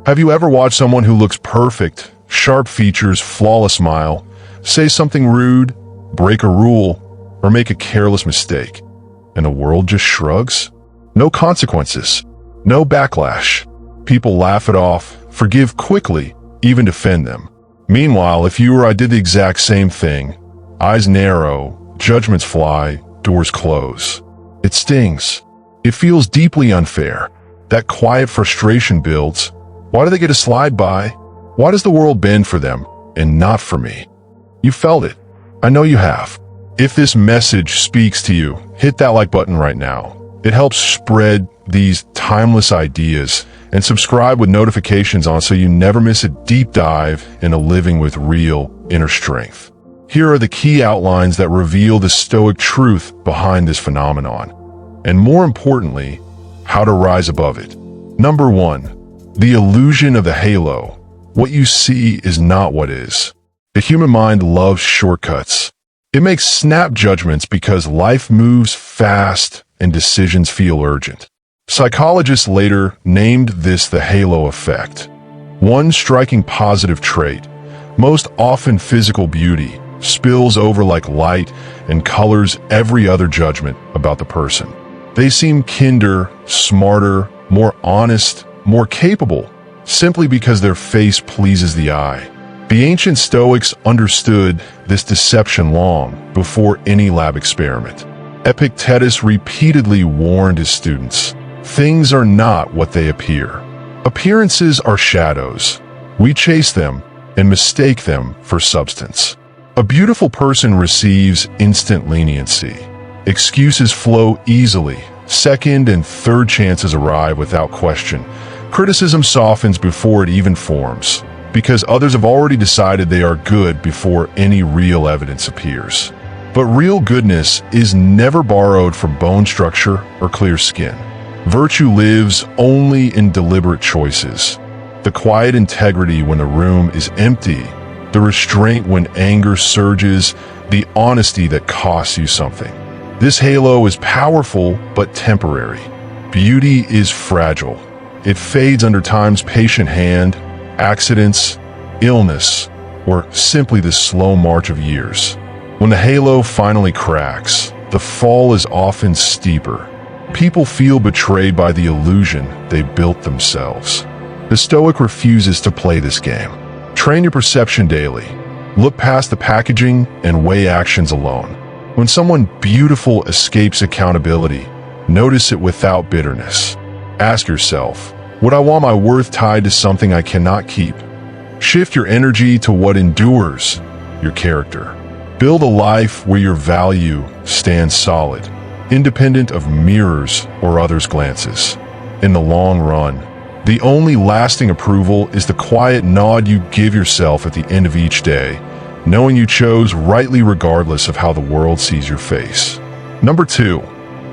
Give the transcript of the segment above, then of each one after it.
Have you ever watched someone who looks perfect, sharp features, flawless smile, say something rude, break a rule, or make a careless mistake, and the world just shrugs? No consequences, no backlash. People laugh it off, forgive quickly, even defend them. Meanwhile, if you or I did the exact same thing, eyes narrow, judgments fly, doors close. It stings. It feels deeply unfair. That quiet frustration builds. Why do they get to slide by? Why does the world bend for them and not for me? You felt it. I know you have. If this message speaks to you, hit that like button right now. It helps spread these timeless ideas, and subscribe with notifications on so you never miss a deep dive into living with real inner strength. Here are the key outlines that reveal the Stoic truth behind this phenomenon, and more importantly, how to rise above it. Number 1, the illusion of the halo. What you see is not what is. The human mind loves shortcuts. It makes snap judgments because life moves fast and decisions feel urgent. Psychologists later named this the halo effect. One striking positive trait, most often physical beauty, spills over like light and colors every other judgment about the person. They seem kinder, smarter, more honest, more capable, simply because their face pleases the eye. The ancient Stoics understood this deception long before any lab experiment. Epictetus repeatedly warned his students, things are not what they appear. Appearances are shadows. We chase them and mistake them for substance. A beautiful person receives instant leniency. Excuses flow easily. Second and third chances arrive without question. Criticism softens before it even forms, because others have already decided they are good before any real evidence appears. But real goodness is never borrowed from bone structure or clear skin. Virtue lives only in deliberate choices. The quiet integrity when a room is empty, the restraint when anger surges, the honesty that costs you something. This halo is powerful but temporary. Beauty is fragile. It fades under time's patient hand, accidents, illness, or simply the slow march of years. When the halo finally cracks, the fall is often steeper. People feel betrayed by the illusion they built themselves. The Stoic refuses to play this game. Train your perception daily. Look past the packaging and weigh actions alone. When someone beautiful escapes accountability, notice it without bitterness. Ask yourself, would I want my worth tied to something I cannot keep? Shift your energy to what endures, your character. Build a life where your value stands solid, independent of mirrors or others' glances. In the long run, the only lasting approval is the quiet nod you give yourself at the end of each day, knowing you chose rightly regardless of how the world sees your face. Number 2,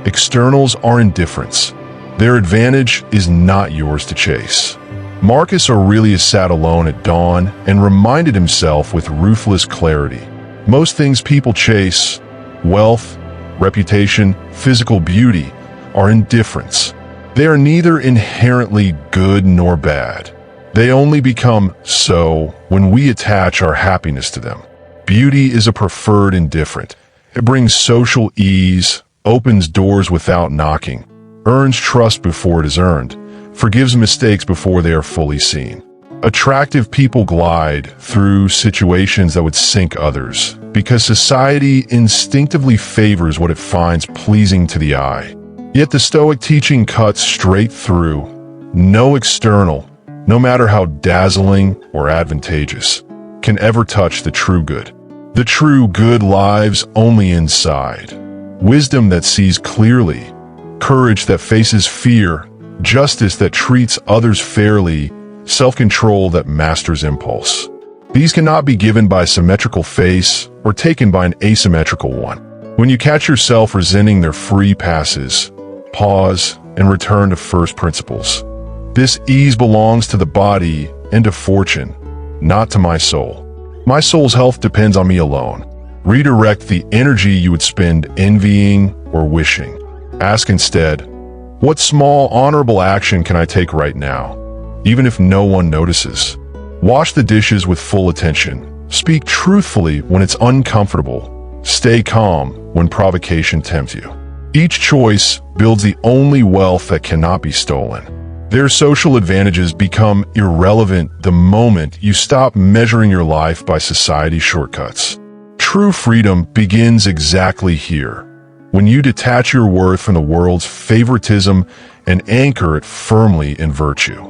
externals are indifferents. Their advantage is not yours to chase. Marcus Aurelius sat alone at dawn and reminded himself with ruthless clarity. Most things people chase, wealth, reputation, physical beauty, are indifferents. They are neither inherently good nor bad. They only become so when we attach our happiness to them. Beauty is a preferred indifferent. It brings social ease, opens doors without knocking, earns trust before it is earned, forgives mistakes before they are fully seen. Attractive people glide through situations that would sink others, because society instinctively favors what it finds pleasing to the eye. Yet the Stoic teaching cuts straight through. No external, no matter how dazzling or advantageous, can ever touch the true good. The true good lives only inside. Wisdom that sees clearly, courage that faces fear, justice that treats others fairly, self-control that masters impulse. These cannot be given by a symmetrical face or taken by an asymmetrical one. When you catch yourself resenting their free passes, pause and return to first principles. This ease belongs to the body and to fortune, not to my soul. My soul's health depends on me alone. Redirect the energy you would spend envying or wishing. Ask instead, what small, honorable action can I take right now? even if no one notices. Wash the dishes with full attention. Speak truthfully when it's uncomfortable. Stay calm when provocation tempts you. Each choice builds the only wealth that cannot be stolen. Their social advantages become irrelevant the moment you stop measuring your life by society's shortcuts. True freedom begins exactly here, when you detach your worth from the world's favoritism and anchor it firmly in virtue.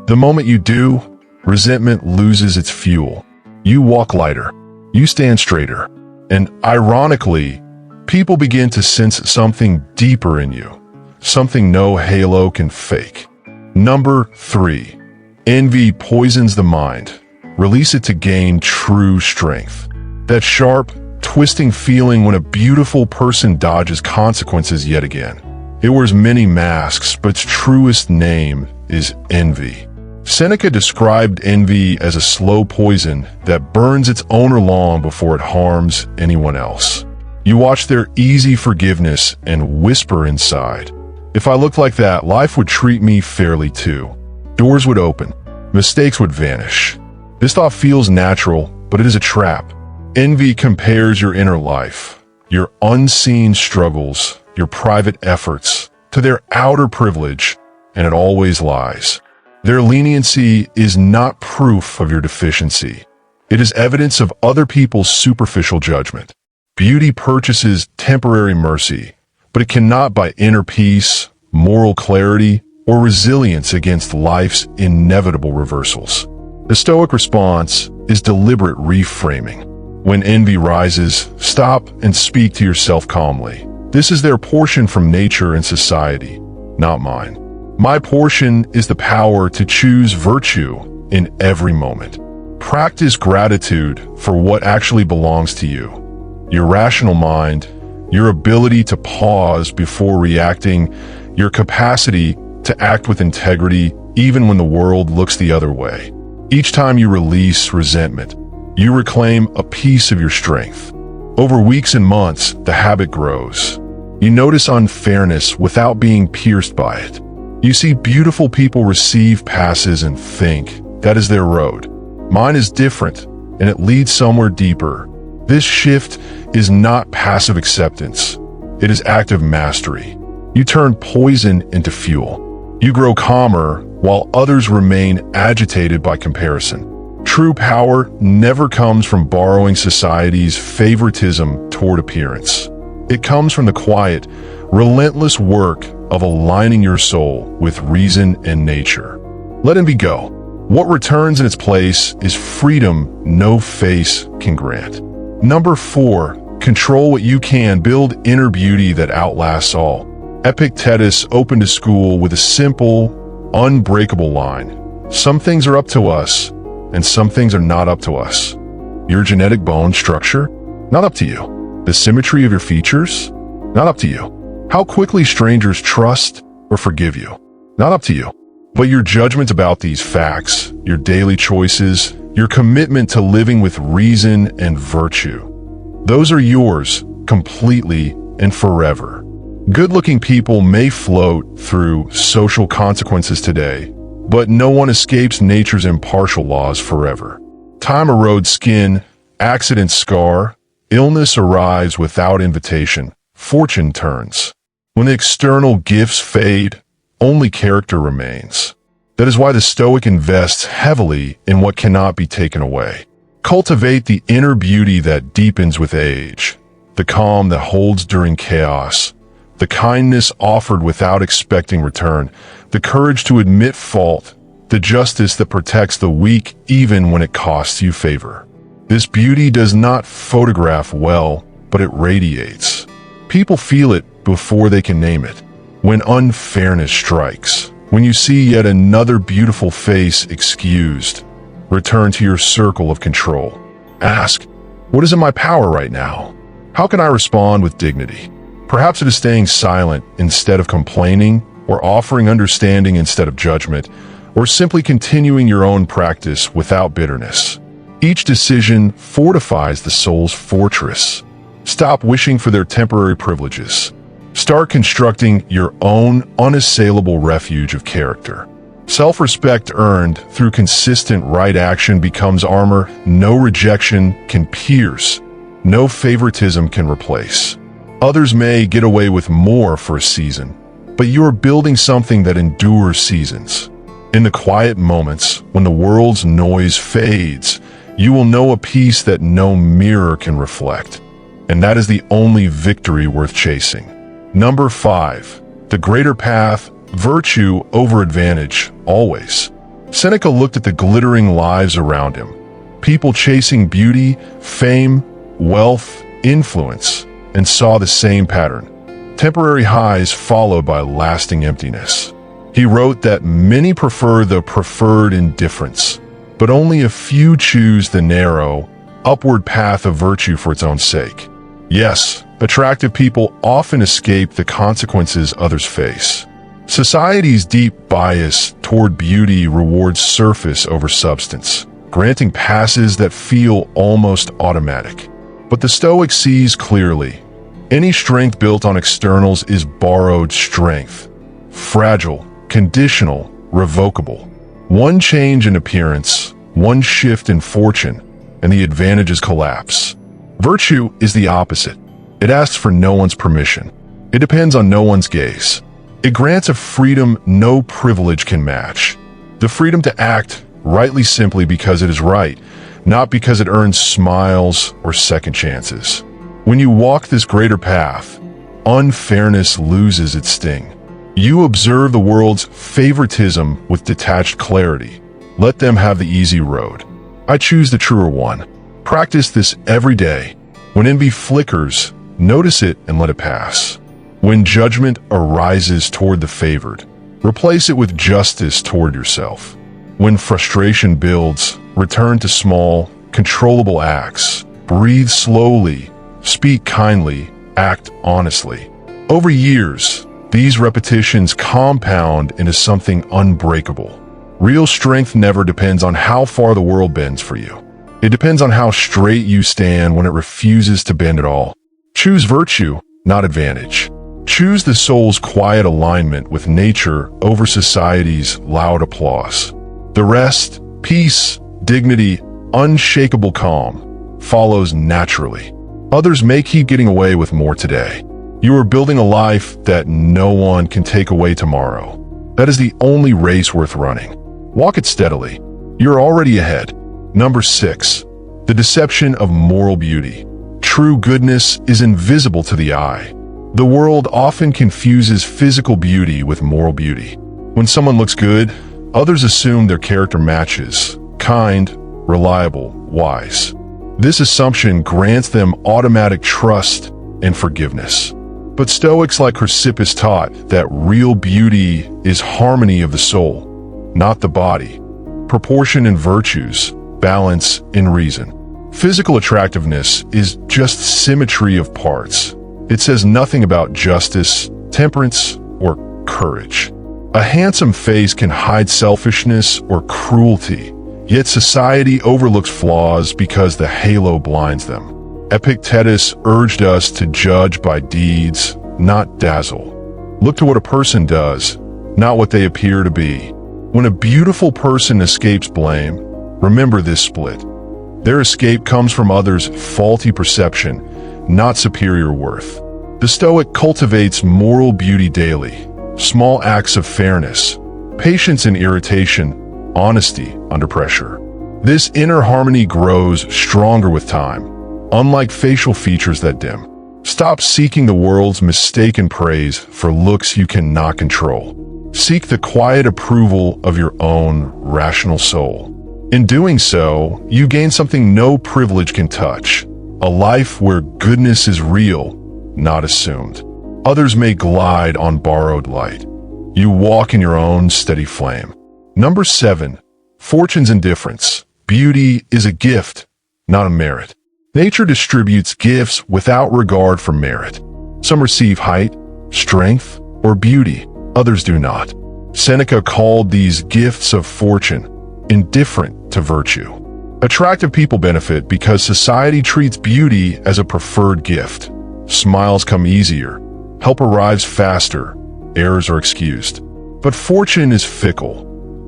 The moment you do, resentment loses its fuel. You walk lighter, you stand straighter, and ironically, people begin to sense something deeper in you, something no halo can fake. Number 3. Envy poisons the mind. Release it to gain true strength. That sharp, twisting feeling when a beautiful person dodges consequences yet again. It wears many masks, but its truest name is envy. Seneca described envy as a slow poison that burns its owner long before it harms anyone else. You watch their easy forgiveness and whisper inside, "If I looked like that, life would treat me fairly too." Doors would open. Mistakes would vanish. This thought feels natural, but it is a trap. Envy compares your inner life, your unseen struggles, your private efforts, to their outer privilege, and it always lies. Their leniency is not proof of your deficiency. It is evidence of other people's superficial judgment. Beauty purchases temporary mercy, but it cannot buy inner peace, moral clarity, or resilience against life's inevitable reversals. The Stoic response is deliberate reframing. When envy rises, stop and speak to yourself calmly. This is their portion from nature and society, not mine. My portion is the power to choose virtue in every moment. Practice gratitude for what actually belongs to you. Your rational mind, your ability to pause before reacting, your capacity to act with integrity even when the world looks the other way. Each time you release resentment, you reclaim a piece of your strength. Over weeks and months, the habit grows. You notice unfairness without being pierced by it. You see beautiful people receive passes and think, that is their road. Mine is different, and it leads somewhere deeper. This shift is not passive acceptance. It is active mastery. You turn poison into fuel. You grow calmer while others remain agitated by comparison. True power never comes from borrowing society's favoritism toward appearance. It comes from the quiet, relentless work of aligning your soul with reason and nature. Let envy go. What returns in its place is freedom no face can grant. Number 4, control what you can, build inner beauty that outlasts all. Epictetus opened a school with a simple, unbreakable line. Some things are up to us, and some things are not up to us. Your genetic bone structure? Not up to you. The symmetry of your features? Not up to you. How quickly strangers trust or forgive you? Not up to you. But your judgment about these facts, your daily choices, your commitment to living with reason and virtue, those are yours completely and forever. Good-looking people may float through social consequences today, but no one escapes nature's impartial laws forever. Time erodes skin, accidents scar, illness arrives without invitation, fortune turns. When the external gifts fade, only character remains. That is why the Stoic invests heavily in what cannot be taken away. Cultivate the inner beauty that deepens with age, the calm that holds during chaos, the kindness offered without expecting return, the courage to admit fault, the justice that protects the weak even when it costs you favor. This beauty does not photograph well, but it radiates. People feel it before they can name it. When unfairness strikes, when you see yet another beautiful face excused, return to your circle of control. Ask, what is in my power right now? How can I respond with dignity? Perhaps it is staying silent instead of complaining, or offering understanding instead of judgment, or simply continuing your own practice without bitterness. Each decision fortifies the soul's fortress. Stop wishing for their temporary privileges. Start constructing your own unassailable refuge of character. Self-respect earned through consistent right action becomes armor no rejection can pierce, no favoritism can replace. Others may get away with more for a season, but you are building something that endures seasons. In the quiet moments, when the world's noise fades, you will know a peace that no mirror can reflect. And that is the only victory worth chasing. Number 5. The greater path, virtue over advantage, always. Seneca looked at the glittering lives around him. People chasing beauty, fame, wealth, influence, and saw the same pattern. Temporary highs followed by lasting emptiness. He wrote that many prefer the preferred indifference, but only a few choose the narrow, upward path of virtue for its own sake. Yes, attractive people often escape the consequences others face. Society's deep bias toward beauty rewards surface over substance, granting passes that feel almost automatic. But the Stoic sees clearly. Any strength built on externals is borrowed strength. Fragile, conditional, revocable. One change in appearance, one shift in fortune, and the advantages collapse. Virtue is the opposite. It asks for no one's permission. It depends on no one's gaze. It grants a freedom no privilege can match. The freedom to act rightly simply because it is right, not because it earns smiles or second chances. When you walk this greater path, unfairness loses its sting. You observe the world's favoritism with detached clarity. Let them have the easy road. I choose the truer one. Practice this every day. When envy flickers, notice it and let it pass. When judgment arises toward the favored, replace it with justice toward yourself. When frustration builds, return to small, controllable acts. Breathe slowly, speak kindly, act honestly. Over years, these repetitions compound into something unbreakable. Real strength never depends on how far the world bends for you. It depends on how straight you stand when it refuses to bend at all. Choose virtue, not advantage. Choose the soul's quiet alignment with nature over society's loud applause. The rest, peace, dignity, unshakable calm, follows naturally. Others may keep getting away with more today. You are building a life that no one can take away tomorrow. That is the only race worth running. Walk it steadily. You're already ahead. Number 6. The deception of moral beauty. True goodness is invisible to the eye. The world often confuses physical beauty with moral beauty. When someone looks good, others assume their character matches. Kind, reliable, wise. This assumption grants them automatic trust and forgiveness. But Stoics like Chrysippus taught that real beauty is harmony of the soul, not the body. Proportion in virtues, balance in reason. Physical attractiveness is just symmetry of parts. It says nothing about justice, temperance, or courage. A handsome face can hide selfishness or cruelty, yet society overlooks flaws because the halo blinds them. Epictetus urged us to judge by deeds, not dazzle. Look to what a person does, not what they appear to be. When a beautiful person escapes blame, remember this split. Their escape comes from others' faulty perception, not superior worth. The Stoic cultivates moral beauty daily, small acts of fairness, patience in irritation, honesty under pressure. This inner harmony grows stronger with time, unlike facial features that dim. Stop seeking the world's mistaken praise for looks you cannot control. Seek the quiet approval of your own rational soul. In doing so, you gain something no privilege can touch, a life where goodness is real, not assumed. Others may glide on borrowed light. You walk in your own steady flame. Number 7. Fortune's indifference. Beauty is a gift, not a merit. Nature distributes gifts without regard for merit. Some receive height, strength, or beauty. Others do not. Seneca called these gifts of fortune indifferent to virtue. Attractive people benefit because society treats beauty as a preferred gift. Smiles come easier, help arrives faster, errors are excused. But fortune is fickle.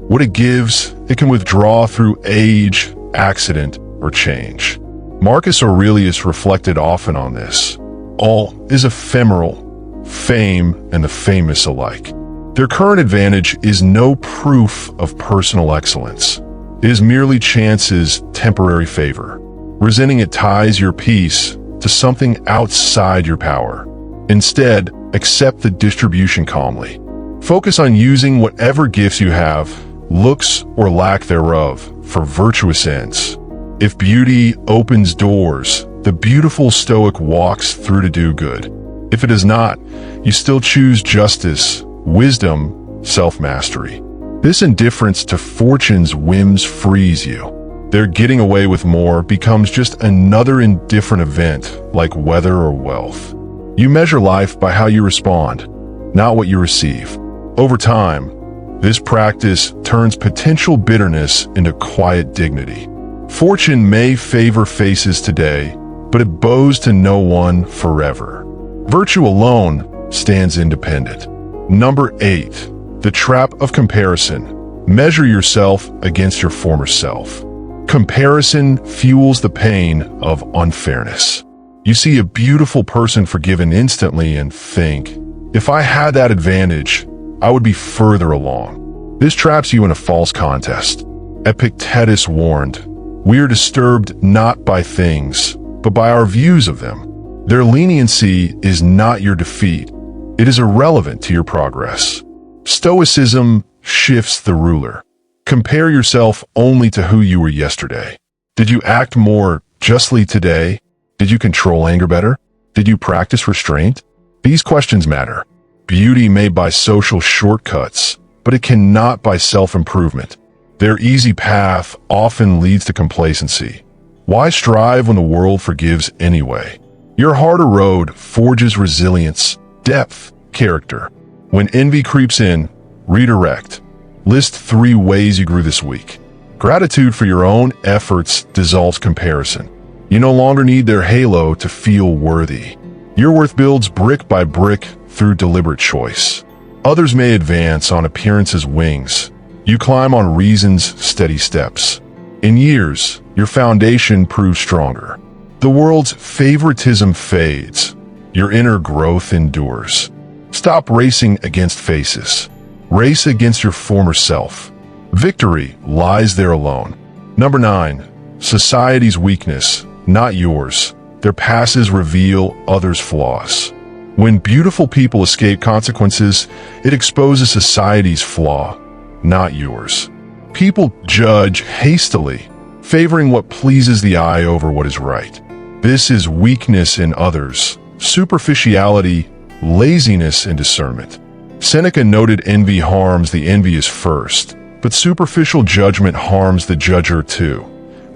What it gives, it can withdraw through age, accident, or change. Marcus Aurelius reflected often on this. All is ephemeral, fame and the famous alike. Their current advantage is no proof of personal excellence. It is merely chance's temporary favor. Resenting it ties your peace to something outside your power. Instead, accept the distribution calmly. Focus on using whatever gifts you have, looks or lack thereof, for virtuous ends. If beauty opens doors, the beautiful Stoic walks through to do good. If it does not, you still choose justice, wisdom, self-mastery. This indifference to fortune's whims frees you. Their getting away with more becomes just another indifferent event, like weather or wealth. You measure life by how you respond, not what you receive. Over time, this practice turns potential bitterness into quiet dignity. Fortune may favor faces today, but it bows to no one forever. Virtue alone stands independent. Number 8, the trap of comparison. Measure yourself against your former self. Comparison fuels the pain of unfairness. You see a beautiful person forgiven instantly and think, if I had that advantage, I would be further along. This traps you in a false contest. Epictetus warned, we are disturbed not by things, but by our views of them. Their leniency is not your defeat. It is irrelevant to your progress. Stoicism shifts the ruler. Compare yourself only to who you were yesterday. Did you act more justly today? Did you control anger better? Did you practice restraint? These questions matter. Beauty may buy social shortcuts, but it cannot buy self-improvement. Their easy path often leads to complacency. Why strive when the world forgives anyway? Your harder road forges resilience, depth, character. When envy creeps in, redirect. List 3 ways you grew this week. Gratitude for your own efforts dissolves comparison. You no longer need their halo to feel worthy. Your worth builds brick by brick through deliberate choice. Others may advance on appearance's wings. You climb on reason's steady steps. In years, your foundation proves stronger. The world's favoritism fades. Your inner growth endures. Stop racing against faces. Race against your former self. Victory lies there alone. Number 9, society's weakness, not yours. Their passes reveal others' flaws. When beautiful people escape consequences, it exposes society's flaw, not yours. People judge hastily, favoring what pleases the eye over what is right. This is weakness in others, superficiality, laziness, and discernment. Seneca noted envy harms the envious first, but superficial judgment harms the judger too.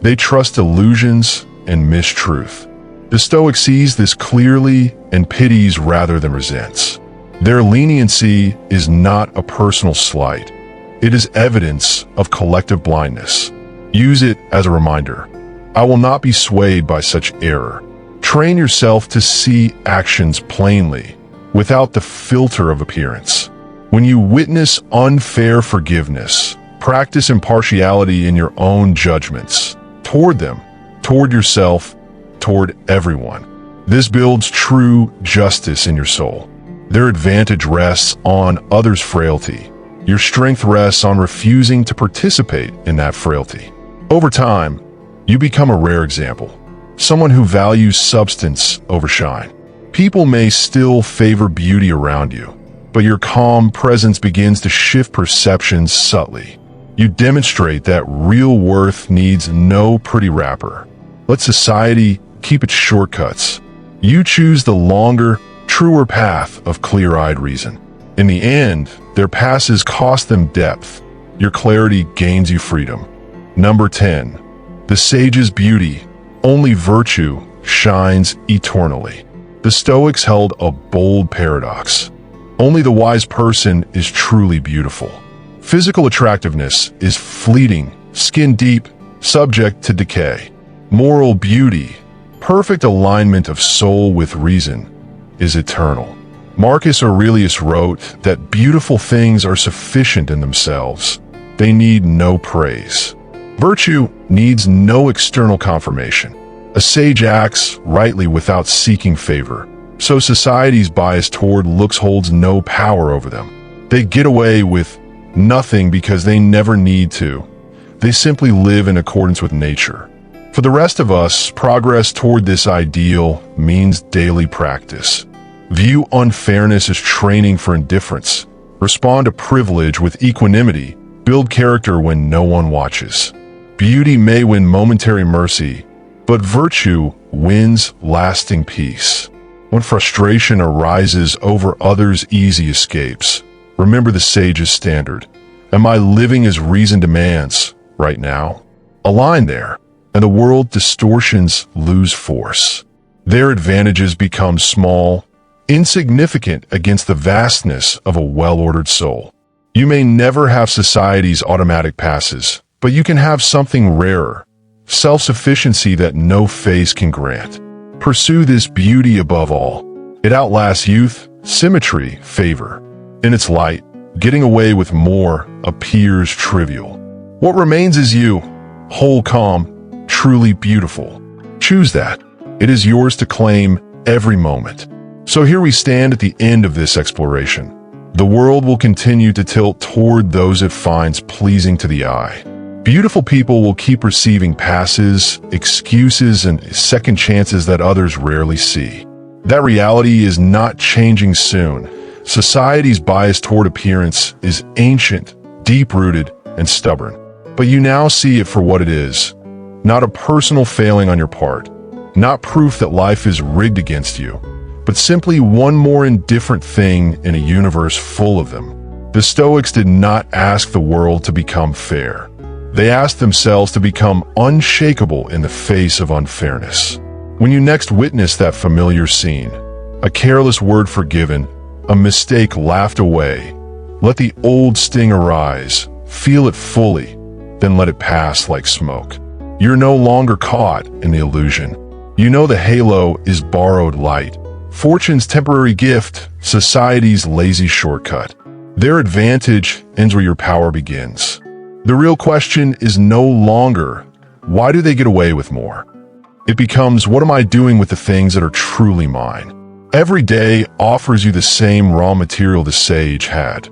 They trust illusions and miss truth. The Stoic sees this clearly and pities rather than resents. Their leniency is not a personal slight. It is evidence of collective blindness. Use it as a reminder. I will not be swayed by such error. Train yourself to see actions plainly, without the filter of appearance. When you witness unfair forgiveness, practice impartiality in your own judgments, toward them, toward yourself, toward everyone. This builds true justice in your soul. Their advantage rests on others' frailty. Your strength rests on refusing to participate in that frailty. Over time, you become a rare example, someone who values substance over shine. People may still favor beauty around you, but your calm presence begins to shift perceptions subtly. You demonstrate that real worth needs no pretty wrapper. Let society keep its shortcuts. You choose the longer, truer path of clear-eyed reason. In the end, their passes cost them depth. Your clarity gains you freedom. Number 10. The sage's beauty, only virtue, shines eternally. The Stoics held a bold paradox. Only the wise person is truly beautiful. Physical attractiveness is fleeting, skin-deep, subject to decay. Moral beauty, perfect alignment of soul with reason, is eternal. Marcus Aurelius wrote that beautiful things are sufficient in themselves. They need no praise. Virtue needs no external confirmation. A sage acts rightly without seeking favor, so society's bias toward looks holds no power over them. They get away with nothing because they never need to. They simply live in accordance with nature. For the rest of us, progress toward this ideal means daily practice. View unfairness as training for indifference. Respond to privilege with equanimity. Build character when no one watches. Beauty may win momentary mercy, but virtue wins lasting peace. When frustration arises over others' easy escapes, remember the sage's standard. Am I living as reason demands right now? Align there, and the world distortions lose force. Their advantages become small, insignificant against the vastness of a well-ordered soul. You may never have society's automatic passes, but you can have something rarer, self-sufficiency that no face can grant. Pursue this beauty above all. It outlasts youth, symmetry, favor. In its light, getting away with more appears trivial. What remains is you, whole, calm, truly beautiful. Choose that. It is yours to claim every moment. So here we stand at the end of this exploration. The world will continue to tilt toward those it finds pleasing to the eye. Beautiful people will keep receiving passes, excuses, and second chances that others rarely see. That reality is not changing soon. Society's bias toward appearance is ancient, deep-rooted, and stubborn. But you now see it for what it is. Not a personal failing on your part. Not proof that life is rigged against you, but simply one more indifferent thing in a universe full of them. The Stoics did not ask the world to become fair. They asked themselves to become unshakable in the face of unfairness. When you next witness that familiar scene, a careless word forgiven, a mistake laughed away, let the old sting arise, feel it fully, then let it pass like smoke. You're no longer caught in the illusion. You know the halo is borrowed light, fortune's temporary gift, society's lazy shortcut. Their advantage ends where your power begins. The real question is no longer, why do they get away with more? It becomes, what am I doing with the things that are truly mine? Every day offers you the same raw material the sage had.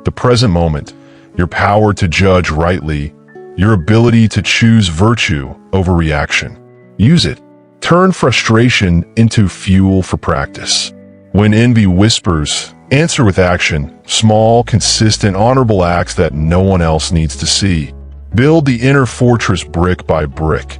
The present moment, your power to judge rightly, your ability to choose virtue over reaction. Use it. Turn frustration into fuel for practice. When envy whispers, answer with action, small, consistent, honorable acts that no one else needs to see. Build the inner fortress brick by brick.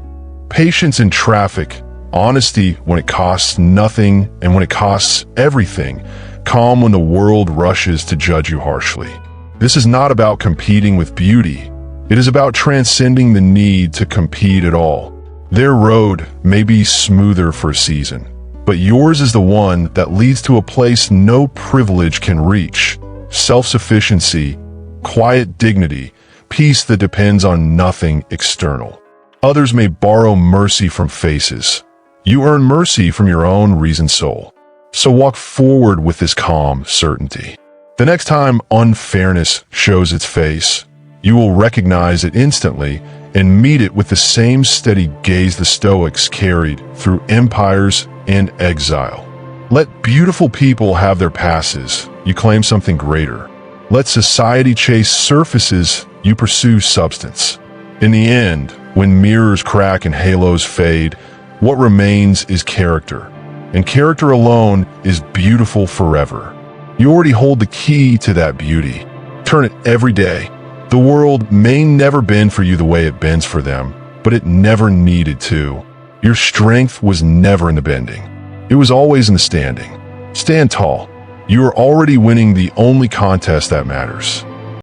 Patience in traffic, honesty when it costs nothing and when it costs everything, calm when the world rushes to judge you harshly. This is not about competing with beauty. It is about transcending the need to compete at all. Their road may be smoother for a season, but yours is the one that leads to a place no privilege can reach. Self-sufficiency, quiet dignity, peace that depends on nothing external. Others may borrow mercy from faces. You earn mercy from your own reasoned soul. So walk forward with this calm certainty. The next time unfairness shows its face, you will recognize it instantly and meet it with the same steady gaze the Stoics carried through empires and exile. Let beautiful people have their passes, you claim something greater. Let society chase surfaces, you pursue substance. In the end, when mirrors crack and halos fade, what remains is character. And character alone is beautiful forever. You already hold the key to that beauty. Turn it every day. The world may never bend for you the way it bends for them, but it never needed to. Your strength was never in the bending. It was always in the standing. Stand tall. You are already winning the only contest that matters.